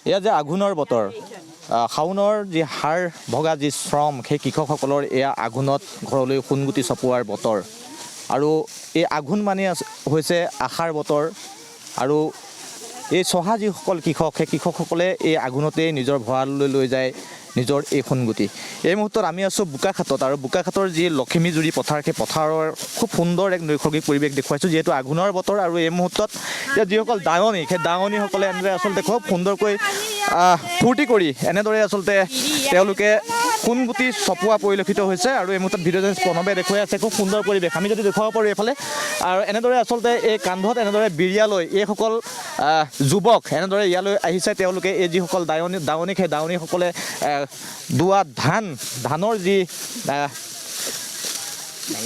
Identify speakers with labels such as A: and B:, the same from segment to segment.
A: এয়া যে আঘোণৰ বতৰ শাওনৰ যি হাড় ভগা যি শ্ৰম সেই কৃষকসকলৰ এয়া আঘোণত ঘৰলৈ সোণগুটি চপোৱাৰ বতৰ আৰু এই আঘোণ মানে হৈছে আশাৰ বতৰ আৰু এই চহা যিসকল কৃষক সেই কৃষকসকলে এই আঘোণতেই নিজৰ ভঁৰাললৈ লৈ যায় নিজৰ এই সোণগুটি। এই মুহূৰ্তত আমি আছোঁ বোকাখাটত আৰু বোকাখাটৰ যি লখিমীজুৰি পথাৰ সেই পথাৰৰ খুব সুন্দৰ এক নৈসৰ্গিক পৰিৱেশ দেখুৱাইছোঁ যিহেতু আঘোণৰ বতৰ আৰু এই মুহূৰ্তত যিসকল দাৱনী সেই দাৱনীসকলে এনেদৰে আচলতে খুব সুন্দৰকৈ ফূৰ্তি কৰি এনেদৰে আচলতে তেওঁলোকে সোণগুটি চপোৱা পৰিলক্ষিত হৈছে আৰু এই মুহূৰ্তত ভিডিঅ' জাৰ্নেলিষ্ট প্ৰণৱে দেখুৱাই আছে খুব সুন্দৰ পৰিৱেশ। আমি যদি দেখুৱাব পাৰোঁ এইফালে আৰু এনেদৰে আচলতে এই কান্ধত এনেদৰে বিৰিয়ালৈ এইসকল যুৱক এনেদৰে ইয়ালৈ আহিছে তেওঁলোকে এই যিসকল দাৱনী সেই দাৱনীসকলে দোৱা ধানৰ যি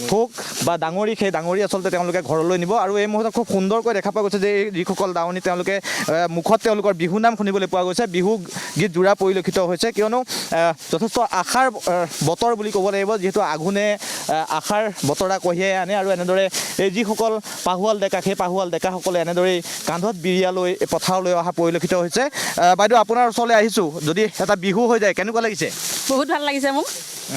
A: থোক বা ডাঙৰি সেই ডাঙৰি আচলতে তেওঁলোকে ঘৰলৈ নিব আৰু এই মুহূৰ্তত খুব সুন্দৰকৈ দেখা পোৱা গৈছে যে এই যিসকল দাৱনী তেওঁলোকে মুখত তেওঁলোকৰ বিহু নাম শুনিবলৈ পোৱা গৈছে, বিহু গীত জোৰা পৰিলক্ষিত হৈছে কিয়নো যথেষ্ট আশাৰ বতৰ বুলি ক'ব লাগিব যিহেতু আঘোণে আশাৰ বতৰা কঢ়িয়াই আনে আৰু এনেদৰে এই যিসকল পাহুৱাল ডেকা সেই পাহুৱাল ডেকাসকলে এনেদৰেই কান্ধত বিৰিয়ালৈ পথাৰলৈ অহা পৰিলক্ষিত হৈছে। বাইদেউ আপোনাৰ ওচৰলৈ আহিছোঁ, যদি এটা বিহু হৈ যায় কেনেকুৱা লাগিছে?
B: বহুত ভাল লাগিছে, মোক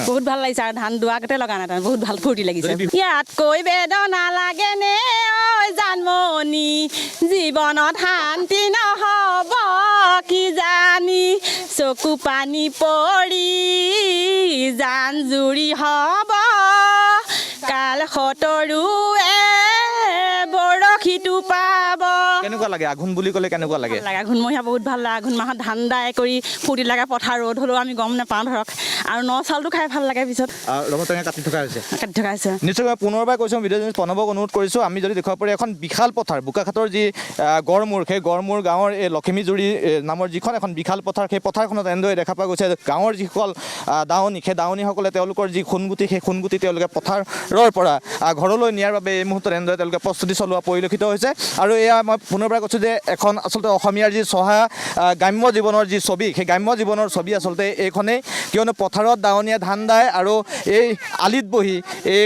B: বহুত ভাল লাগিছে আৰু ধান দুৱাকতে লগা নাই বহুত ভাল ফূৰ্তি লাগিছে। ইয়াতকৈ বেদনা লাগে নে ঐ জানমণি, জীৱনত শান্তি নহ'ব কিজানি, চকু পানী পৰি জান জুৰি হ'ব, কাল সতৰুৱে বৰশীটো পাব।
A: কেনেকুৱা লাগে আঘোণ বুলি ক'লে কেনেকুৱা লাগে?
B: আঘোণ মহীয়া বহুত ভাল লাগে। আঘোণ মাহত ধান দাই কৰি ফূৰ্তি লাগে, পথাৰ ৰ'দ হ'লেও আমি গম নাপাওঁ ধৰক আৰু ন চাউলটো খাই ভাল লাগে। পিছত
A: ৰঙৰ টেঙা কাটি থকা হৈছে
B: নিশ্চয়
A: মই পুনৰবাৰ কৈছোঁ ভিডিঅ' জাৰ্নেলিষ্ট প্ৰণৱক অনুৰোধ কৰিছোঁ আমি যদি দেখুৱাব পাৰোঁ এখন বিশাল পথাৰ বোকাখাটৰ যি গড়মূৰ সেই গড়মূৰ গাঁৱৰ এই লখিমীজুৰি নামৰ যিখন এখন বিশাল পথাৰ সেই পথাৰখনত এনেদৰে দেখা পোৱা গৈছে গাঁৱৰ যিসকল দাৱনী সেই দাৱনীসকলে তেওঁলোকৰ যি সোণগুটি সেই সোণগুটি তেওঁলোকে পথাৰৰ পৰা ঘৰলৈ নিয়াৰ বাবে এই মুহূৰ্তত এনেদৰে তেওঁলোকে প্ৰস্তুতি চলোৱা পৰিলক্ষিত হৈছে আৰু এয়া মই পুনৰবাৰ কৈছোঁ যে এখন আচলতে অসমীয়াৰ যি চহা গ্ৰাম্য জীৱনৰ যি ছবি সেই গ্ৰাম্য জীৱনৰ ছবি আচলতে এইখনেই কিয়নো পথাৰত দাৱনীয়ে ধান দায় আৰু এই আলিত বহি এই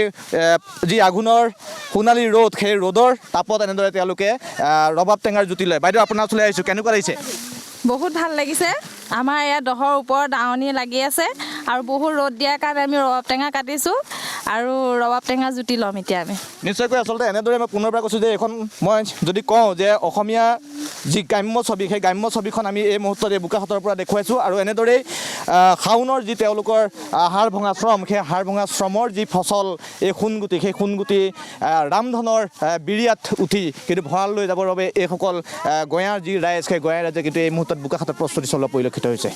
A: যি আঘোণৰ সোণালী ৰ'দ সেই ৰ'দৰ তাপত এনেদৰে তেওঁলোকে ৰবাব টেঙাৰ জুতি লয়। বাইদেউ আপোনাৰ ওচৰলৈ আহিছোঁ, কেনেকুৱা লাগিছে?
B: বহুত ভাল লাগিছে। আমাৰ ইয়াত দহৰ ওপৰত দাৱনী লাগি আছে আৰু বহুত ৰ'দ দিয়াৰ কাৰণে আমি ৰবাব টেঙা কাটিছোঁ আৰু ৰবাব টেঙা জুতি ল'ম এতিয়া আমি।
A: নিশ্চয়কৈ আচলতে এনেদৰে মই পুনৰবাৰ কৈছোঁ যে এইখন মই যদি কওঁ যে অসমীয়া যি গ্ৰাম্য ছবি সেই গ্ৰাম্য ছবিখন আমি এই মুহূৰ্তত এই বোকাখাটৰ পৰা দেখুৱাইছোঁ আৰু এনেদৰেই শাওনৰ যি তেওঁলোকৰ হাড় ভঙা শ্ৰম সেই হাড় ভঙা শ্ৰমৰ যি ফচল এই সোণগুটি সেই সোণগুটি ৰামধনৰ বিৰিয়াত উঠি কিন্তু ভঁৰাল লৈ যাবৰ বাবে এইসকল গঞাৰ যি ৰাইজ সেই গঞাৰ ৰাইজে কিন্তু এই মুহূৰ্তত বোকাখাটত প্ৰস্তুতি চলোৱা পৰিলক্ষিত হৈছে।